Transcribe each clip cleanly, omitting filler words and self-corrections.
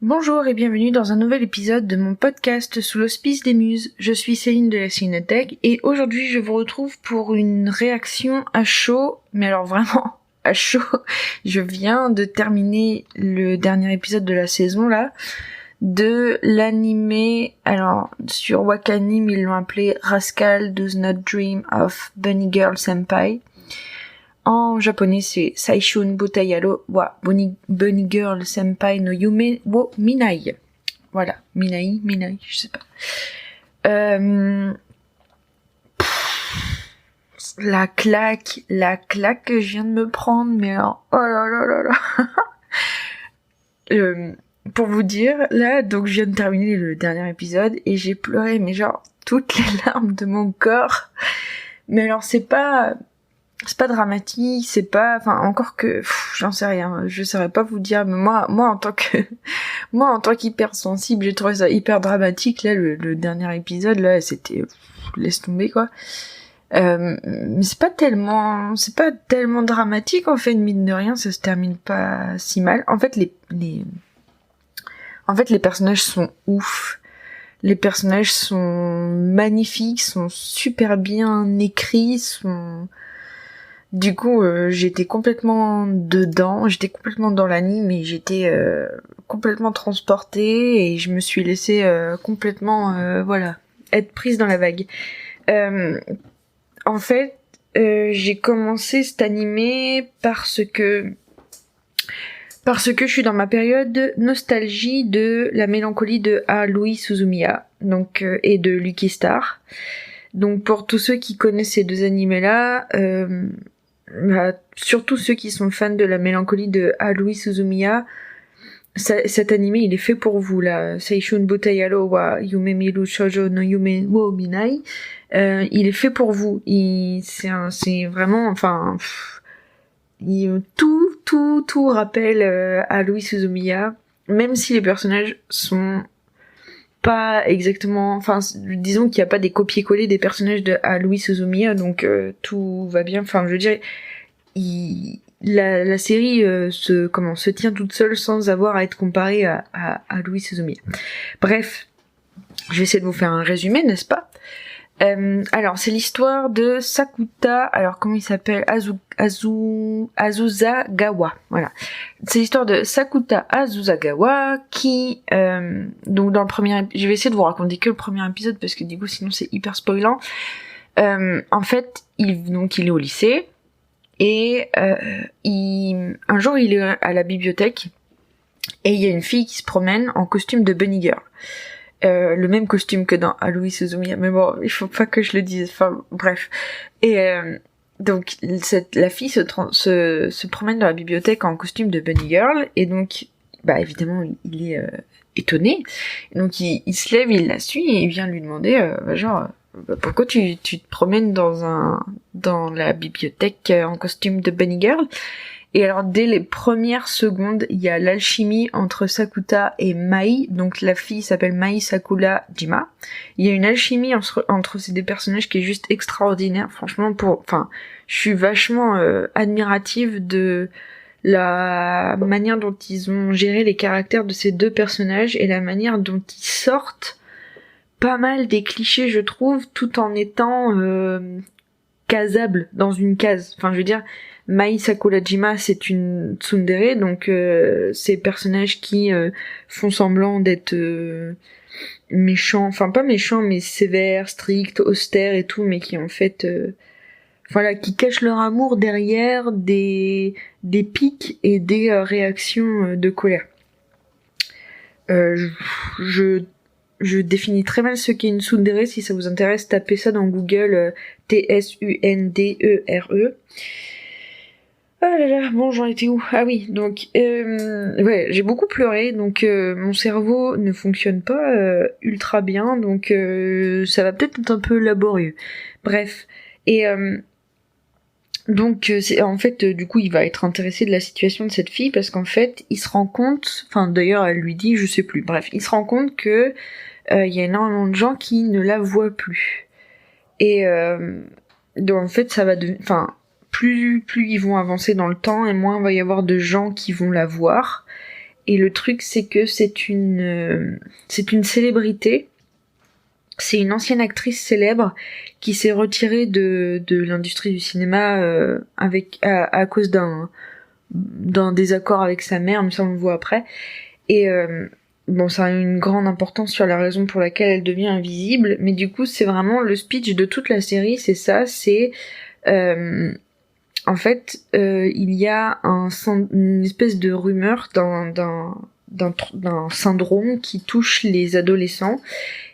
Bonjour et bienvenue dans un nouvel épisode de mon podcast sous l'auspice des Muses. Je suis Céline de la Cinéthèque et aujourd'hui je vous retrouve pour une réaction à chaud, mais alors vraiment à chaud. Je viens de terminer le dernier épisode de la saison là, de l'animé, alors sur Wakanim ils l'ont appelé Rascal Does Not Dream of Bunny Girl Senpai. En japonais, c'est Saishun Butayaro wa Bunny Girl Senpai no Yume wo Minai. Voilà, Minai, je sais pas. La claque que je viens de me prendre, mais alors, oh là là là là. Pour vous dire, là, donc je viens de terminer le dernier épisode et j'ai pleuré, mais genre, toutes les larmes de mon corps. Mais alors, c'est pas dramatique, c'est pas, enfin, encore que, j'en sais rien, je saurais pas vous dire, mais moi, en tant qu'hypersensible, j'ai trouvé ça hyper dramatique, là, le dernier épisode, là, c'était, laisse tomber, quoi. Mais c'est pas tellement dramatique, en fait, mine de rien, ça se termine pas si mal. En fait, les personnages sont ouf. Les personnages sont magnifiques, sont super bien écrits, du coup, j'étais complètement dedans, j'étais complètement dans l'anime et j'étais complètement transportée et je me suis laissée complètement, être prise dans la vague. En fait, j'ai commencé cet animé parce que je suis dans ma période de nostalgie de la mélancolie de Haruhi Suzumiya, donc et de Lucky Star. Donc pour tous ceux qui connaissent ces deux animés-là, surtout ceux qui sont fans de la mélancolie de Haruhi Suzumiya, cet animé il est fait pour vous là. Seishun Butayaro wa Yume Miru Shoujo no Yume wo Minai. Il est fait pour vous. C'est vraiment, enfin, tout rappelle Haruhi Suzumiya, même si les personnages sont pas exactement, enfin, disons qu'il n'y a pas des copier-coller des personnages de Haruhi Suzumiya, donc tout va bien. Enfin, je veux dire, la série se tient toute seule sans avoir à être comparée à Haruhi Suzumiya. Bref, je vais essayer de vous faire un résumé, n'est-ce pas? Alors, c'est l'histoire de Sakuta, alors comment il s'appelle? Azuzagawa, voilà. C'est l'histoire de Sakuta Azuzagawa qui, donc dans le premier, je vais essayer de vous raconter que le premier épisode parce que du coup sinon c'est hyper spoilant. En fait, il est au lycée et un jour il est à la bibliothèque et il y a une fille qui se promène en costume de Bunny Girl. Le même costume que dans Haruhi Suzumiya, mais bon, il faut pas que je le dise, enfin, bref. Et donc, la fille se promène dans la bibliothèque en costume de Bunny Girl, et donc, bah, évidemment, il est étonné. Et donc, il se lève, il la suit, et il vient lui demander, pourquoi tu te promènes dans la bibliothèque en costume de Bunny Girl? Et alors, dès les premières secondes, il y a l'alchimie entre Sakuta et Mai. Donc, la fille s'appelle Mai Sakurajima. Il y a une alchimie entre ces deux personnages qui est juste extraordinaire. Franchement, je suis vachement admirative de la manière dont ils ont géré les caractères de ces deux personnages et la manière dont ils sortent pas mal des clichés, je trouve, tout en étant casables dans une case. Enfin, je veux dire, Mai Sakurajima, c'est une tsundere, donc ces personnages qui font semblant d'être méchants, enfin pas méchants, mais sévères, stricts, austères et tout, mais qui en fait, qui cachent leur amour derrière des pics et des réactions de colère. Je définis très mal ce qu'est une tsundere. Si ça vous intéresse, tapez ça dans Google, Tsundere. Ah là là, bon, j'en étais où? Ah oui, donc, j'ai beaucoup pleuré, donc mon cerveau ne fonctionne pas ultra bien, donc ça va peut-être être un peu laborieux. Bref, et donc c'est en fait du coup il va être intéressé de la situation de cette fille parce qu'en fait il se rend compte, enfin d'ailleurs elle lui dit, je sais plus, bref, il se rend compte que il y a énormément de gens qui ne la voient plus. Et donc en fait ça va plus ils vont avancer dans le temps et moins il va y avoir de gens qui vont la voir. et le truc c'est que c'est une célébrité. C'est une ancienne actrice célèbre qui s'est retirée de l'industrie du cinéma à cause d'un désaccord avec sa mère, mais ça on le voit après. Et bon, ça a une grande importance sur la raison pour laquelle elle devient invisible, mais du coup c'est vraiment le speech de toute la série, c'est ça, c'est en fait il y a une espèce de rumeur d'un syndrome qui touche les adolescents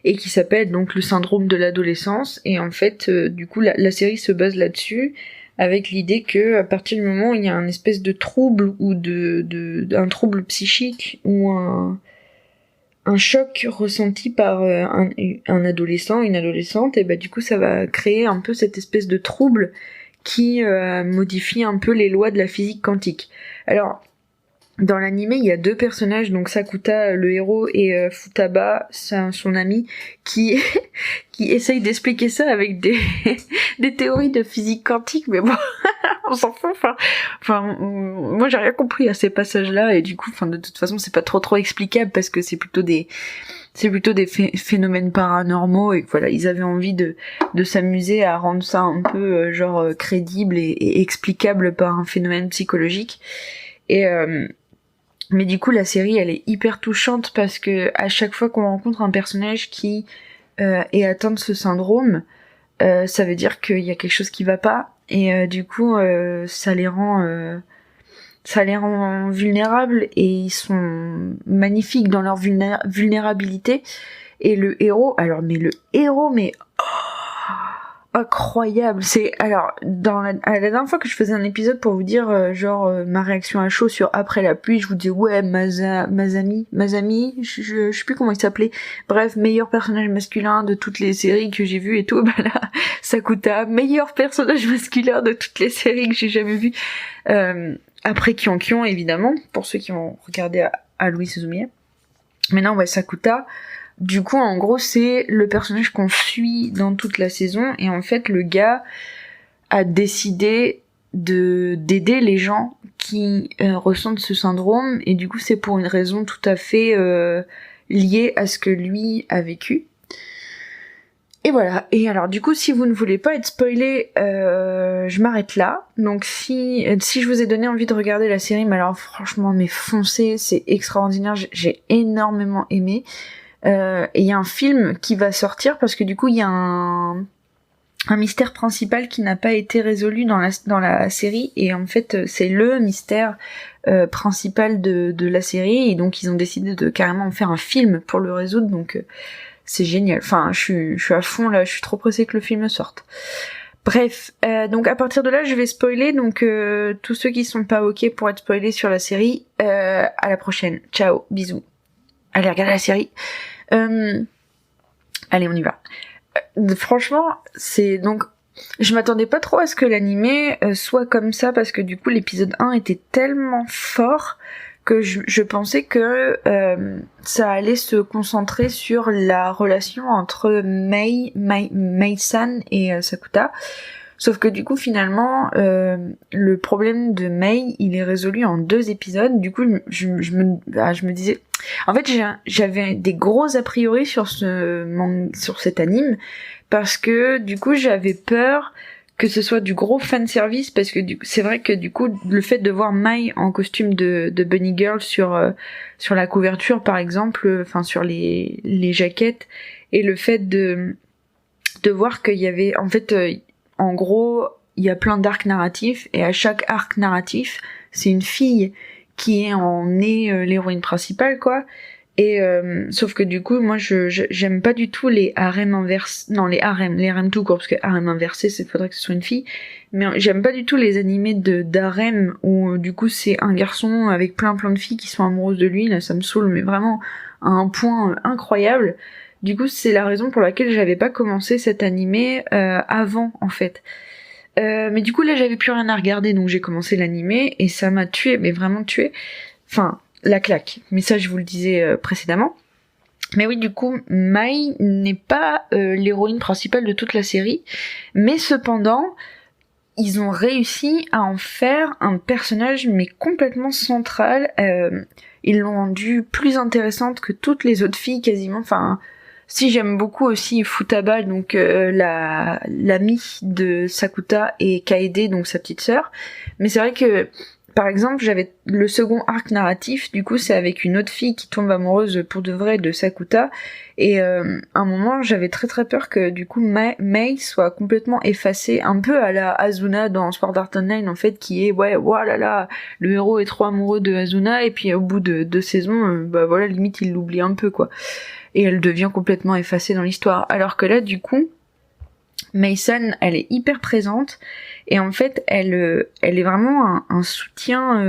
et qui s'appelle donc le syndrome de l'adolescence, et en fait du coup la série se base là-dessus avec l'idée que à partir du moment où il y a un espèce de trouble ou d'un trouble psychique ou un choc ressenti par un adolescent, une adolescente, et bah du coup ça va créer un peu cette espèce de trouble qui modifie un peu les lois de la physique quantique. Alors dans l'anime, il y a deux personnages, donc Sakuta, le héros, et Futaba, son ami, qui essaye d'expliquer ça avec des théories de physique quantique, mais bon, on s'en fout. Enfin, moi j'ai rien compris à ces passages-là, et du coup, de toute façon, c'est pas trop explicable parce que c'est plutôt des phénomènes paranormaux, et voilà, ils avaient envie de s'amuser à rendre ça un peu crédible et explicable par un phénomène psychologique. Et mais du coup la série elle est hyper touchante parce que à chaque fois qu'on rencontre un personnage qui est atteint de ce syndrome, ça veut dire qu'il y a quelque chose qui va pas, et du coup ça les rend vulnérables, et ils sont magnifiques dans leur vulnérabilité. Et le héros, incroyable. C'est alors la dernière fois que je faisais un épisode pour vous dire ma réaction à chaud sur Après la pluie, je vous disais ouais Masami, je sais plus comment il s'appelait. Bref, meilleur personnage masculin de toutes les séries que j'ai vues et tout. Bah là, Sakuta, meilleur personnage masculin de toutes les séries que j'ai jamais vues. Après Kion évidemment, pour ceux qui ont regardé à Louis Suzumiya. Mais non, ouais, Sakuta. Du coup, en gros, c'est le personnage qu'on suit dans toute la saison, et en fait, le gars a décidé d'aider les gens qui ressentent ce syndrome, et du coup, c'est pour une raison tout à fait liée à ce que lui a vécu. Et voilà. Et alors, du coup, si vous ne voulez pas être spoilé, je m'arrête là. Donc, si je vous ai donné envie de regarder la série, mais alors franchement, mais foncez, c'est extraordinaire. J'ai énormément aimé. Et il y a un film qui va sortir parce que du coup il y a un mystère principal qui n'a pas été résolu dans la série, et en fait c'est le mystère principal de la série, et donc ils ont décidé de carrément en faire un film pour le résoudre, donc c'est génial. Enfin je suis à fond là, je suis trop pressée que le film sorte. Bref, donc à partir de là je vais spoiler, donc tous ceux qui sont pas ok pour être spoilés sur la série, à la prochaine, ciao, bisous, allez regarder la série. Allez, on y va. Franchement, c'est donc je m'attendais pas trop à ce que l'animé soit comme ça, parce que du coup l'épisode 1 était tellement fort que je pensais que ça allait se concentrer sur la relation entre Mei-san et Sakuta. Sauf que du coup finalement le problème de Mei il est résolu en 2 épisodes. Du coup je me disais, en fait j'avais des gros a priori sur cet anime, parce que du coup j'avais peur que ce soit du gros fanservice, parce que c'est vrai que du coup le fait de voir Mei en costume de Bunny Girl sur la couverture par exemple, enfin sur les jaquettes, et le fait de voir qu'il y avait en fait en gros, il y a plein d'arcs narratifs, et à chaque arc narratif, c'est une fille qui est l'héroïne principale, quoi. Et sauf que du coup, moi, j'aime pas du tout les harems inversés, non, les harems tout court, parce que harem inversé, c'est faudrait que ce soit une fille. Mais j'aime pas du tout les animés d'harem où du coup c'est un garçon avec plein de filles qui sont amoureuses de lui. Là, ça me saoule, mais vraiment à un point incroyable. Du coup, c'est la raison pour laquelle j'avais pas commencé cet animé avant, en fait. Mais du coup, là, j'avais plus rien à regarder, donc j'ai commencé l'animé, et ça m'a tué, mais vraiment tué. Enfin, la claque. Mais ça, je vous le disais précédemment. Mais oui, du coup, Mai n'est pas l'héroïne principale de toute la série, mais cependant, ils ont réussi à en faire un personnage mais complètement central. Ils l'ont rendue plus intéressante que toutes les autres filles quasiment. Enfin, si j'aime beaucoup aussi Futaba, donc l'amie de Sakuta, et Kaede, donc sa petite sœur. Mais c'est vrai que par exemple, j'avais le second arc narratif, du coup c'est avec une autre fille qui tombe amoureuse pour de vrai de Sakuta, et à un moment j'avais très très peur que du coup Mei soit complètement effacée, un peu à la Asuna dans Sword Art Online en fait, qui est ouais, voilà, le héros est trop amoureux de Asuna, et puis au bout de 2 saisons, bah voilà, limite il l'oublie un peu quoi, et elle devient complètement effacée dans l'histoire, alors que là du coup Mei-san, elle est hyper présente, et en fait elle est vraiment un soutien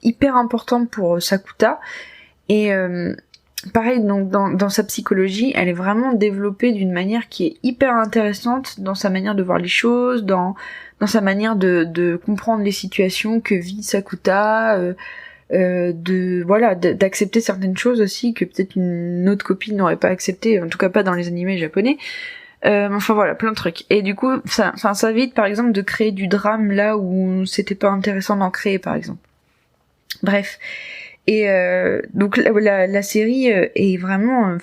hyper important pour Sakuta, et pareil, donc dans sa psychologie, elle est vraiment développée d'une manière qui est hyper intéressante dans sa manière de voir les choses, dans sa manière de comprendre les situations que vit Sakuta, d'accepter certaines choses aussi que peut-être une autre copine n'aurait pas accepté, en tout cas pas dans les animés japonais. Enfin voilà, plein de trucs. Et du coup, ça évite par exemple de créer du drame là où c'était pas intéressant d'en créer par exemple. Bref. Et donc la série est vraiment...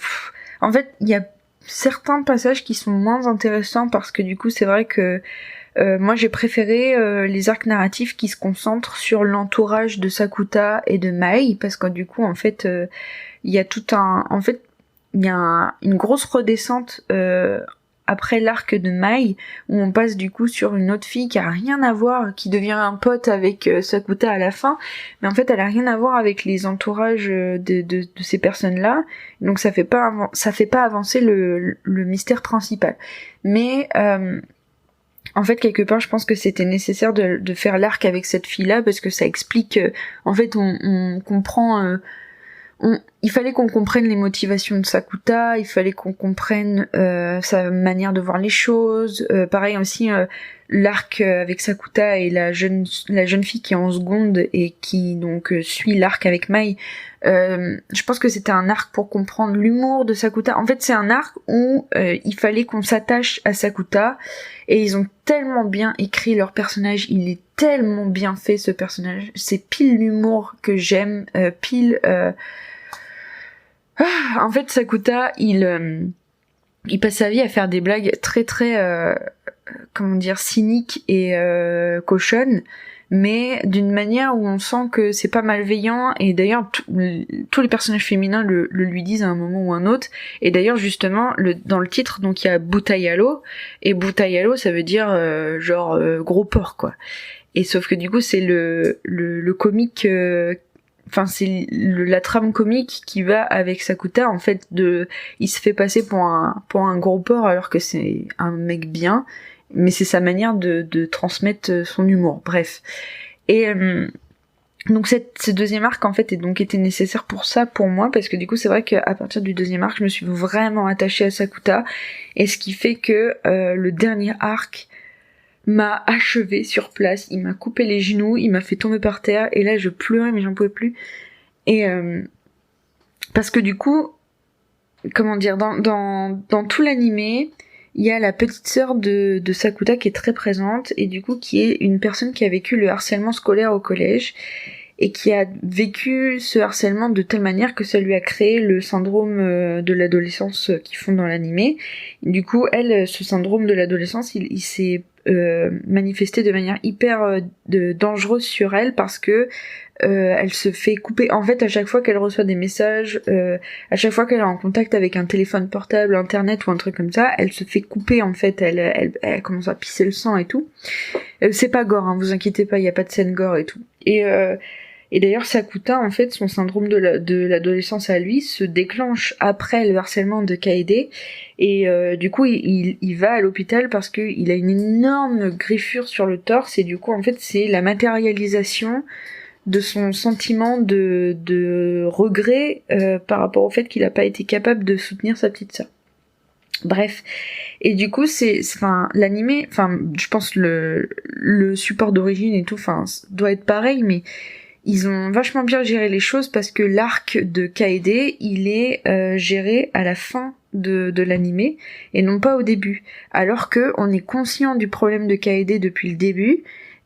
en fait, il y a certains passages qui sont moins intéressants parce que du coup, c'est vrai que moi j'ai préféré les arcs narratifs qui se concentrent sur l'entourage de Sakuta et de Mai, parce que du coup, en fait, il y a tout un... En fait, il y a une grosse redescente après l'arc de Mai, où on passe du coup sur une autre fille qui a rien à voir, qui devient un pote avec Sakuta à la fin, mais en fait elle a rien à voir avec les entourages de ces personnes-là, donc ça fait pas avancer le mystère principal. Mais en fait quelque part je pense que c'était nécessaire de faire l'arc avec cette fille-là, parce que ça explique, en fait on comprend... il fallait qu'on comprenne les motivations de Sakuta, il fallait qu'on comprenne sa manière de voir les choses. Pareil aussi, l'arc avec Sakuta et la jeune fille qui est en seconde et qui donc suit l'arc avec Mai. Je pense que c'était un arc pour comprendre l'humour de Sakuta. En fait, c'est un arc où il fallait qu'on s'attache à Sakuta, et ils ont tellement bien écrit leur personnage. Il est tellement bien fait, ce personnage. C'est pile l'humour que j'aime, en fait, Sakuta, il passe sa vie à faire des blagues très très, cyniques et cochonnes, mais d'une manière où on sent que c'est pas malveillant, et d'ailleurs tous les personnages féminins le lui disent à un moment ou un autre, et d'ailleurs justement, dans le titre, donc il y a Butayalo, et Butayalo ça veut dire gros porc quoi. Et sauf que du coup c'est le comique... c'est la trame comique qui va avec Sakuta, en fait, il se fait passer pour un gros porc alors que c'est un mec bien, mais c'est sa manière de transmettre son humour, bref. Et donc ce deuxième arc en fait était nécessaire pour ça, pour moi, parce que du coup c'est vrai qu'à partir du deuxième arc je me suis vraiment attachée à Sakuta, et ce qui fait que le dernier arc m'a achevé sur place, il m'a coupé les genoux, il m'a fait tomber par terre, et là je pleurais mais j'en pouvais plus. Et parce que du coup, dans tout l'animé, il y a la petite sœur de Sakuta qui est très présente, et du coup qui est une personne qui a vécu le harcèlement scolaire au collège, et qui a vécu ce harcèlement de telle manière que ça lui a créé le syndrome de l'adolescence qu'ils font dans l'animé. Du coup, elle, ce syndrome de l'adolescence, il s'est manifesté de manière hyper dangereuse sur elle, parce que elle se fait couper. En fait, à chaque fois qu'elle reçoit des messages, à chaque fois qu'elle est en contact avec un téléphone portable, internet ou un truc comme ça, elle se fait couper en fait. Elle commence à pisser le sang et tout. C'est pas gore, hein, vous inquiétez pas, il y a pas de scène gore et tout. Et d'ailleurs, Sakuta, en fait, son syndrome de l'adolescence à lui se déclenche après le harcèlement de Kaede, et du coup, il va à l'hôpital parce que il a une énorme griffure sur le torse, et du coup, en fait, c'est la matérialisation de son sentiment de regret par rapport au fait qu'il a pas été capable de soutenir sa petite sœur. Bref, et du coup l'animé, je pense le support d'origine et tout, doit être pareil, mais ils ont vachement bien géré les choses, parce que l'arc de Kaede, il est géré à la fin de l'animé et non pas au début. Alors que on est conscient du problème de Kaede depuis le début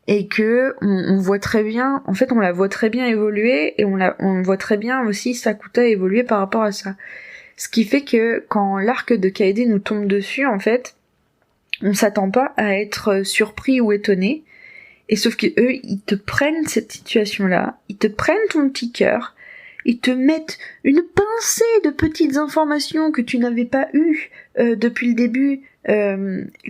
et que on voit très bien, en fait on la voit très bien évoluer et on voit très bien aussi Sakuta évoluer par rapport à ça. Ce qui fait que quand l'arc de Kaede nous tombe dessus, en fait, on s'attend pas à être surpris ou étonné. Et sauf que eux, ils te prennent cette situation-là, ils te prennent ton petit cœur, ils te mettent une pincée de petites informations que tu n'avais pas eues depuis le début,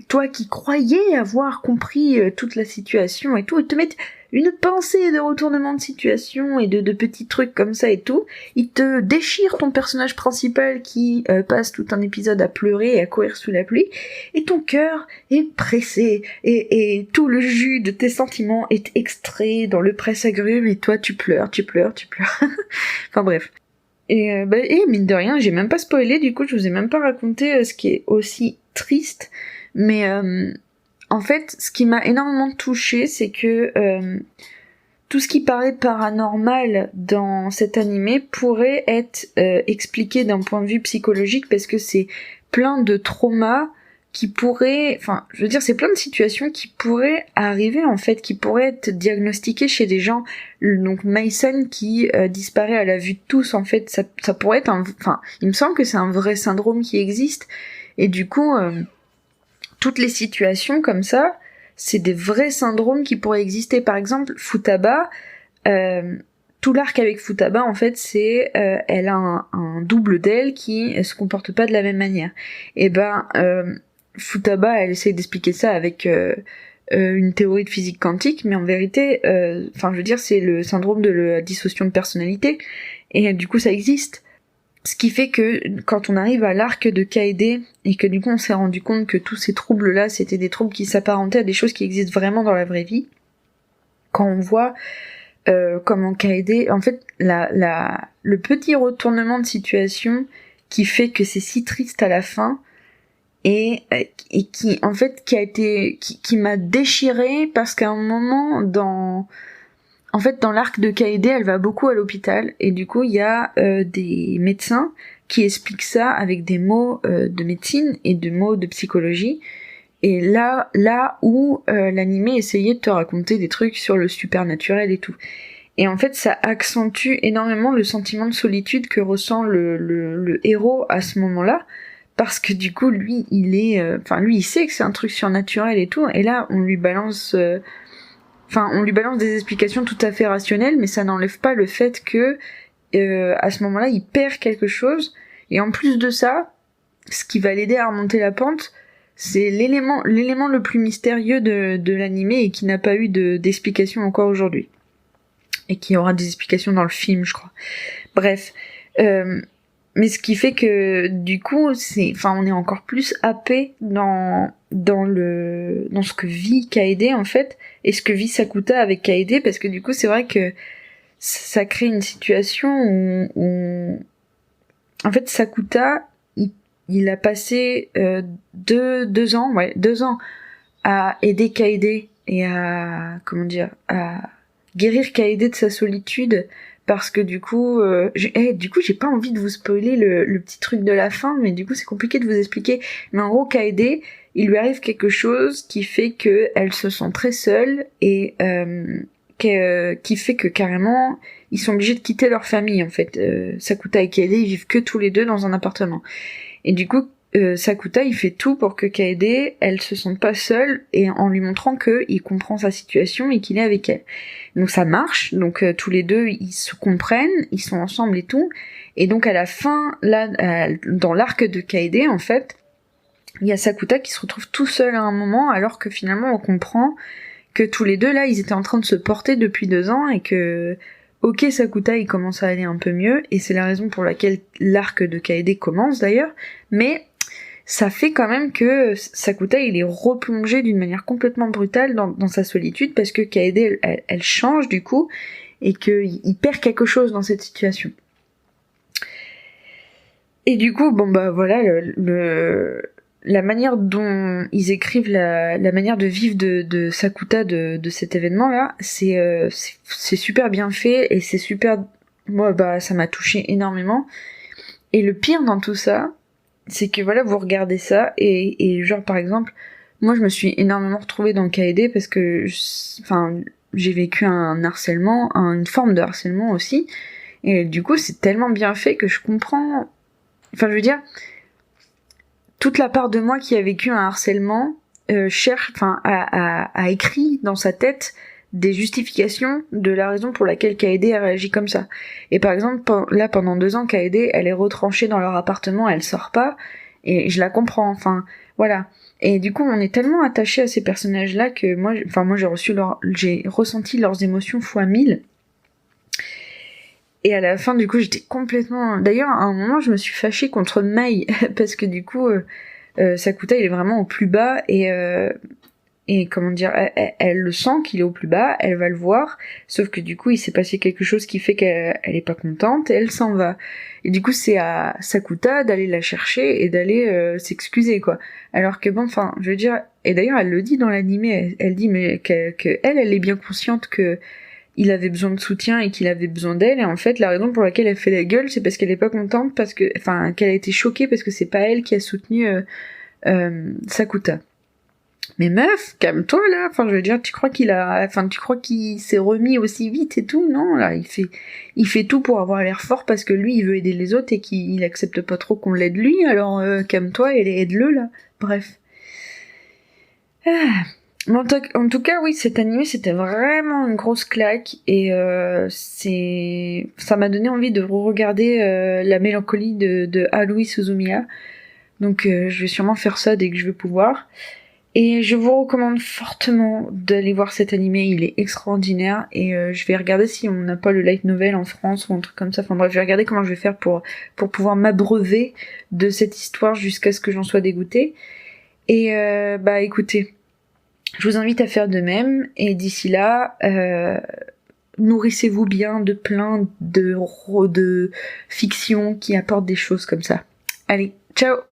toi qui croyais avoir compris toute la situation et tout, ils te mettent une pincée de retournement de situation et de petits trucs comme ça et tout. Ils te déchirent ton personnage principal qui passe tout un épisode à pleurer et à courir sous la pluie, et ton cœur est pressé et tout le jus de tes sentiments est extrait dans le presse-agrumes et toi tu pleures. Enfin bref. Et mine de rien, j'ai même pas spoilé, du coup je vous ai même pas raconté ce qui est aussi triste, mais en fait, ce qui m'a énormément touchée, c'est que tout ce qui paraît paranormal dans cet animé pourrait être expliqué d'un point de vue psychologique, parce que c'est plein de traumas qui pourraient, enfin, je veux dire, c'est plein de situations qui pourraient arriver, en fait, qui pourraient être diagnostiquées chez des gens. Donc, Mason qui disparaît à la vue de tous, en fait, ça pourrait être enfin, il me semble que c'est un vrai syndrome qui existe, et du coup, toutes les situations comme ça, c'est des vrais syndromes qui pourraient exister. Par exemple, Futaba, tout l'arc avec Futaba, en fait, c'est elle a un double d'elle qui se comporte pas de la même manière. Et Futaba, elle essaie d'expliquer ça avec une théorie de physique quantique, mais en vérité, je veux dire, c'est le syndrome de la dissociation de personnalité, et du coup, ça existe. Ce qui fait que quand on arrive à l'arc de Kaede et que du coup on s'est rendu compte que tous ces troubles-là, c'était des troubles qui s'apparentaient à des choses qui existent vraiment dans la vraie vie, quand on voit comment Kaede, en fait, le petit retournement de situation qui fait que c'est si triste à la fin et qui en fait qui m'a déchirée, parce qu'à un moment dans l'arc de Kaede, elle va beaucoup à l'hôpital, et du coup, il y a des médecins qui expliquent ça avec des mots de médecine et des mots de psychologie. Et là où l'animé essayait de te raconter des trucs sur le supernaturel et tout. Et en fait, ça accentue énormément le sentiment de solitude que ressent le héros à ce moment-là, parce que du coup, lui, il sait que c'est un truc surnaturel et tout, et là, on lui balance des explications tout à fait rationnelles, mais ça n'enlève pas le fait que à ce moment-là, il perd quelque chose. Et en plus de ça, ce qui va l'aider à remonter la pente, c'est l'élément le plus mystérieux de l'animé et qui n'a pas eu d'explication encore aujourd'hui. Et qui aura des explications dans le film, je crois. Bref. Mais ce qui fait que, du coup, on est encore plus happé dans ce que vit Kaede, en fait, et ce que vit Sakuta avec Kaede, parce que du coup, c'est vrai que ça crée une situation où en fait, Sakuta, il a passé 2 ans à aider Kaede et à guérir Kaede de sa solitude, parce que du coup, j'ai pas envie de vous spoiler le petit truc de la fin, mais du coup c'est compliqué de vous expliquer. Mais en gros, Kaede, il lui arrive quelque chose qui fait que elle se sent très seule et qui fait que carrément ils sont obligés de quitter leur famille, en fait. Sakuta et Kaede, ils vivent que tous les deux dans un appartement. Et du coup, Sakuta, il fait tout pour que Kaede, elle se sente pas seule, et en lui montrant qu'il comprend sa situation et qu'il est avec elle. Donc ça marche, donc tous les deux, ils se comprennent, ils sont ensemble et tout. Et donc à la fin, là, dans l'arc de Kaede, en fait, il y a Sakuta qui se retrouve tout seul à un moment, alors que finalement on comprend que tous les deux, là, ils étaient en train de se porter depuis 2 ans, et que ok, Sakuta, il commence à aller un peu mieux, et c'est la raison pour laquelle l'arc de Kaede commence d'ailleurs, mais ça fait quand même que Sakuta, il est replongé d'une manière complètement brutale dans sa solitude, parce que Kaede, elle change du coup, et qu'il perd quelque chose dans cette situation. Et du coup, voilà, la manière dont ils écrivent la manière de vivre de Sakuta de cet événement-là, c'est super bien fait, et c'est super... Moi, ça m'a touché énormément. Et le pire dans tout ça, c'est que voilà, vous regardez ça et genre par exemple, moi je me suis énormément retrouvée dans le KD parce que j'ai vécu un harcèlement, une forme de harcèlement aussi, et du coup c'est tellement bien fait que je comprends, enfin je veux dire, toute la part de moi qui a vécu un harcèlement a écrit dans sa tête des justifications de la raison pour laquelle Kaede a réagi comme ça. Et par exemple, là, pendant 2 ans, Kaede, elle est retranchée dans leur appartement, elle sort pas, et je la comprends, enfin, voilà. Et du coup, on est tellement attaché à ces personnages-là que moi j'ai ressenti leurs émotions fois 1000. Et à la fin, du coup, j'étais complètement... D'ailleurs, à un moment, je me suis fâchée contre Mai, parce que du coup, Sakuta, il est vraiment au plus bas, et comment dire, elle le sent qu'il est au plus bas, elle va le voir, sauf que du coup il s'est passé quelque chose qui fait qu'elle est pas contente, et elle s'en va. Et du coup c'est à Sakuta d'aller la chercher et d'aller s'excuser quoi. Alors que bon, enfin, je veux dire, et d'ailleurs elle le dit dans l'animé, elle dit mais que elle est bien consciente que il avait besoin de soutien et qu'il avait besoin d'elle, et en fait la raison pour laquelle elle fait la gueule c'est parce qu'elle est pas contente, parce que, enfin, qu'elle a été choquée parce que c'est pas elle qui a soutenu Sakuta. Mais meuf, calme-toi là, enfin je veux dire, tu crois qu'il s'est remis aussi vite et tout, non, là, il fait tout pour avoir l'air fort parce que lui il veut aider les autres et qu'il accepte pas trop qu'on l'aide lui, alors calme-toi et aide-le là, bref. Mais en tout cas, oui, cet animé c'était vraiment une grosse claque et ça m'a donné envie de regarder La mélancolie de Haruhi Suzumiya, donc je vais sûrement faire ça dès que je vais pouvoir. Et je vous recommande fortement d'aller voir cet animé, il est extraordinaire, et je vais regarder si on n'a pas le light novel en France ou un truc comme ça, enfin bref, je vais regarder comment je vais faire pour pouvoir m'abreuver de cette histoire jusqu'à ce que j'en sois dégoûtée. Et bah écoutez, je vous invite à faire de même, et d'ici là, nourrissez-vous bien de plein de fiction qui apportent des choses comme ça. Allez, ciao!